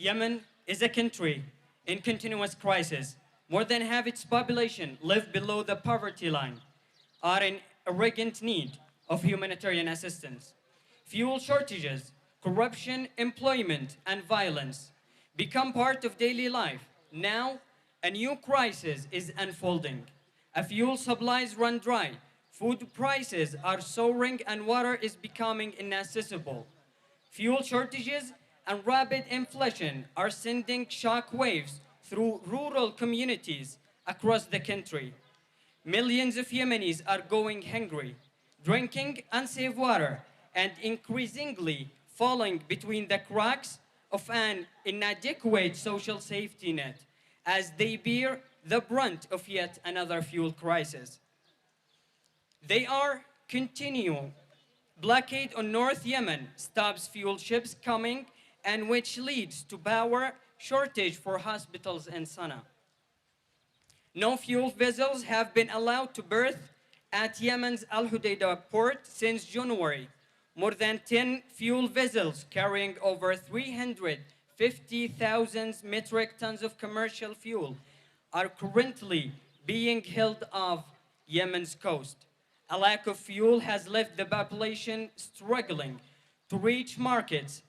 Yemen is a country in continuous crisis. More than half its population live below the poverty line, are in urgent need of humanitarian assistance. Fuel shortages, corruption, employment, and violence become part of daily life. Now, a new crisis is unfolding. A fuel supplies run dry, food prices are soaring, and water is becoming inaccessible. Fuel shortages and rapid inflation are sending shock waves through rural communities across the country. Millions of Yemenis are going hungry, drinking unsafe water, and increasingly falling between the cracks of an inadequate social safety net as they bear the brunt of yet another fuel crisis. They are continual blockade on North Yemen stops fuel ships coming and which leads to power shortage for hospitals in Sana'a. No fuel vessels have been allowed to berth at Yemen's Al Hudaydah port since January. More than 10 fuel vessels carrying over 350,000 metric tons of commercial fuel are currently being held off Yemen's coast. A lack of fuel has left the population struggling to reach markets,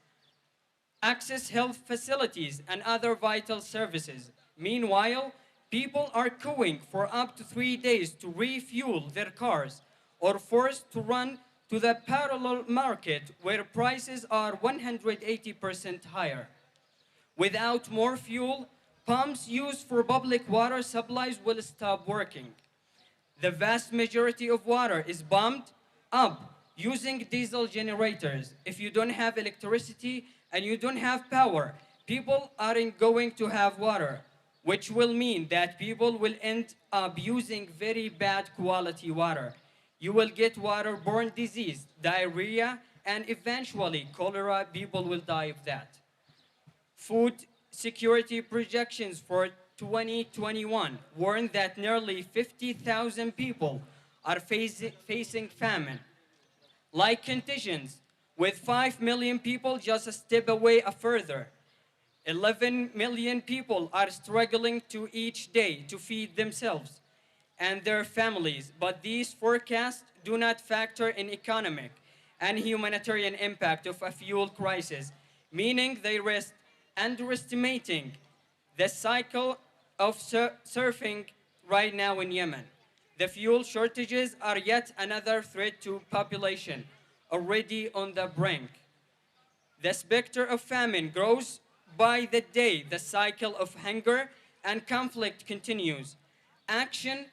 access health facilities, and other vital services. Meanwhile, people are queuing for up to 3 days to refuel their cars or forced to run to the parallel market where prices are 180% higher. Without more fuel, pumps used for public water supplies will stop working. The vast majority of water is pumped up using diesel generators. If you don't have electricity and you don't have power, people aren't going to have water, which will mean that people will end up using very bad quality water. You will get waterborne disease, diarrhea, and eventually cholera. People will die of that. Food security projections for 2021 warn that nearly 50,000 people are facing famine. Like conditions, with 5 million people just a step away further, 11 million people are struggling to each day to feed themselves and their families, but these forecasts do not factor in economic and humanitarian impact of a fuel crisis, meaning they risk underestimating the cycle of surfing right now in Yemen. The fuel shortages are yet another threat to population already on the brink. The specter of famine grows by the day. The cycle of hunger and conflict continues. Action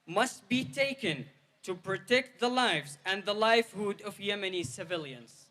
must be taken to protect the lives and the livelihood of Yemeni civilians.